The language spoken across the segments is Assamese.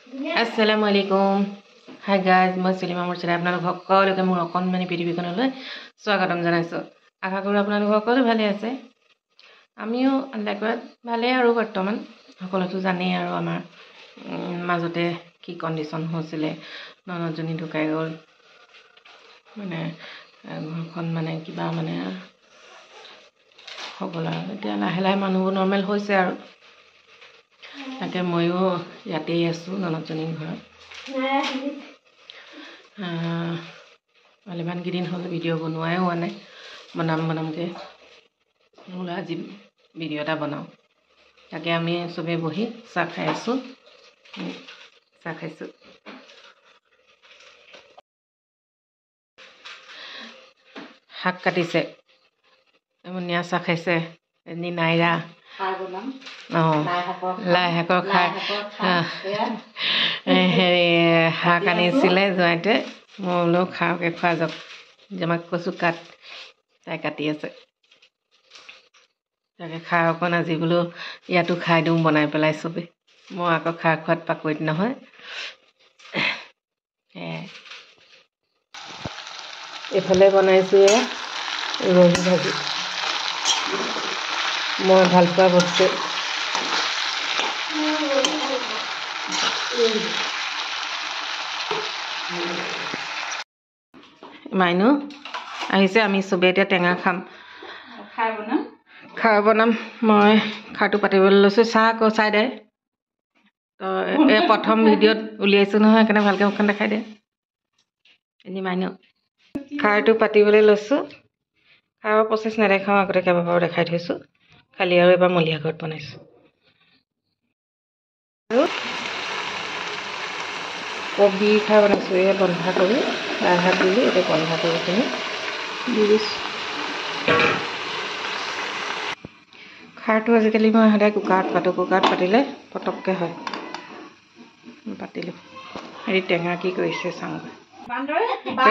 Assalamualaikum. Hi guys, মই সেলিমা মুৰ্ছিদে আপোনালোক সকলোকে মোৰ অকণমানি পৃথিৱীখনলৈ স্বাগতম জনাইছোঁ। আশা কৰোঁ আপোনালোক সকলো ভালে আছে। আমিও আল্লাহৰ ভালে আৰু বৰ্তমান সকলোতো জানেই আৰু আমাৰ মাজতে কি কণ্ডিশ্যন হৈছিলে ননদজনী ঢুকাই গ'ল মানে ঘৰখন মানে কিবা মানে সকলো এতিয়া লাহে লাহে মানুহবোৰ নৰ্মেল হৈছে আৰু তাকে ময়ো ইয়াতেই আছোঁ ননদজনীৰ ঘৰত ভালেমানকেইদিন হ'ল ভিডিঅ' বনোৱাই হোৱা নাই বনামকৈ বোলো আজি ভিডিঅ' এটা বনাওঁ তাকে আমি চবেই বহি চাহ খাই আছোঁ চাহ খাইছোঁ শাক কাটিছে এমনীয়া চাহ খাইছে এজনী নাইৰা লাই শাকৰ খাৰ হেৰি শাক আনিছিলে জোঁৱাইটোৱে মই বোলো খাওঁকৈ খোৱা যাওক আমাক কৈছোঁ কাট তাই কাটি আছে তাকে খাৰ অকণ আজি বোলো ইয়াতো খাই দিওঁ বনাই পেলাই চবেই মই আকৌ খাৰ খোৱাত পাকৈত নহয় এইফালে বনাইছোঁ এয়া ৰহি ভাজি মই ভাল পোৱা বস্তু মাইনু আহিছে আমি চবেই এতিয়া টেঙা খাম খাৰ বনাম মই খাৰটো পাতিবলৈ লৈছোঁ চাহ আকৌ চাই দে তো এই প্ৰথম ভিডিঅ'ত উলিয়াইছোঁ নহয় সেইকাৰণে ভালকৈ মুখখন দেখাই দে এনে মাইনু খাৰটো পাতিবলৈ লৈছোঁ খাৰৰ প্ৰচেছ নেদেখাওঁ আগতে কেইবাবাৰো দেখাই থৈছোঁ খালি আৰু এবাৰ মলীয়া ঘৰত বনাইছোঁ আৰু কবি খাৰ বনাইছোঁ এয়া বন্ধাকবি আধাত দিলোঁ এতিয়া বন্ধাকবিখিনি দি দিছোঁ খাৰটো আজিকালি মই সদায় কুকাৰত পাতোঁ কুকাৰত পাতিলে পটককৈ হয় পাতিলোঁ হেৰি টেঙা কি কৰিছে চাওঁগৈ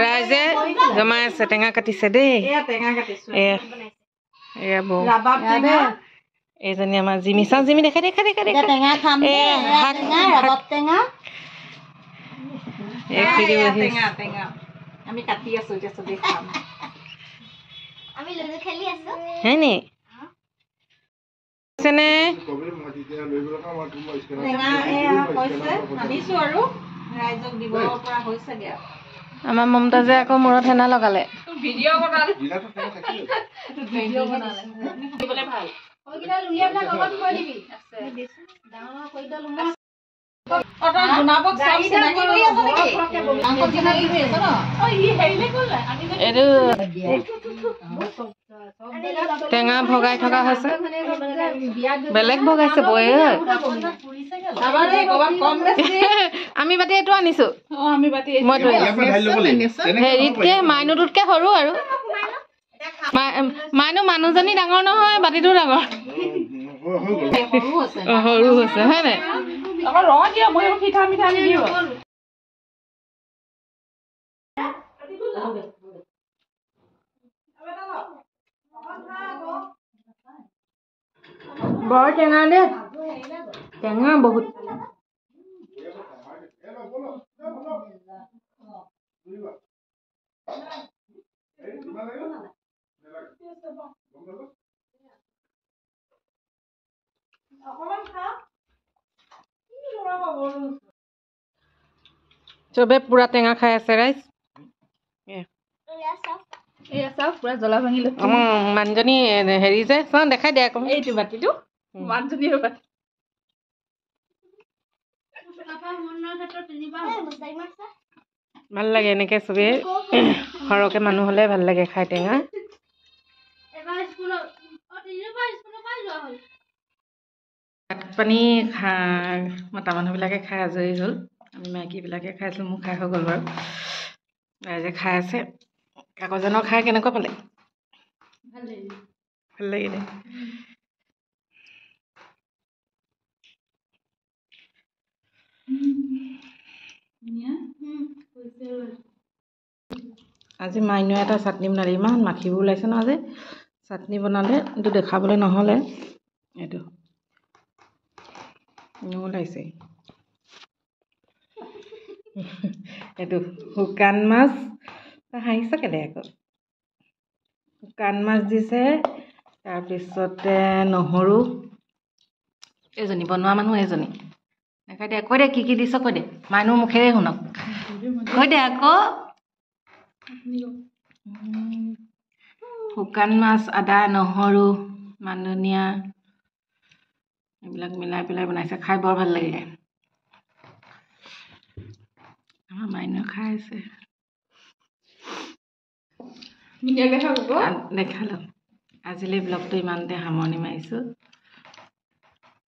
ৰাইজে জমাই আছে টেঙা কাটিছে দেই এয়া বৌ এইজনী আমাৰ জিমি চাওঁ জিমি দেখা হয়নি আমাৰ মমতাজে আকৌ মূৰত হেনা লগালে টেঙা ভগাই থকা হৈছে বেলেগ ভগাইছে বৈ আমি বাতি এইটো আনিছো হেৰিতকে মাইনুটোতকে সৰু আৰু মাইনু মানুহজনী ডাঙৰ নহয় বাতিটো ডাঙৰ সৰু হৈছে হয় নাই বৰ টেঙা দেই টেঙা বহুত চবে পুৰা টেঙা খাই আছে ৰাইজ পুৰা জ্বলা ভাঙিলো মানুহজনী হেৰি যে চাওঁ দেখাই দে আকৌ এইটো বাতিটো মানুহজনীৰ বাতি ভাল লাগে এনেকে চবে সৰহকে মানুহ হলে ভাল লাগে খাই টেঙা ভাত পানী মতা মানুহবিলাকে খাই আজৰি হ'ল আমি মাইকীবিলাকে খাইছিলোঁ মোক খাই হৈ গ'ল বাৰু ৰাইজে খাই আছে কাকজানৰ খাই কেনেকুৱা পালে ভাল লাগিলে আজি মাইনুৱে এটা চাটনি বনালে ইমান মাখিবোৰ ওলাইছে ন আজি চাটনি বনালে এইটো দেখাবলৈ নহ'লে এইটো ওলাইছে এইটো শুকান মাছ হাঁহিছ কেলে আকৌ শুকান মাছ দিছে তাৰপিছতে নহৰু এজনী বনোৱা মানুহ এজনী কৈ দে কি দিছ কৈ দে মানুহ মুখেৰে শুনক কৈ দে আকৌ শুকান মাছ আদা নহৰু মান ধনিয়া এইবিলাক মিলাই পেলাই বনাইছে খাই বৰ ভাল লাগে আমাৰ মাইনুয়ে খাই আছে দেখালো আজিলৈ ব্লগটো ইমানতে সামৰণি মাৰিছোঁ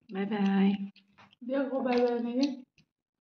বাই বাই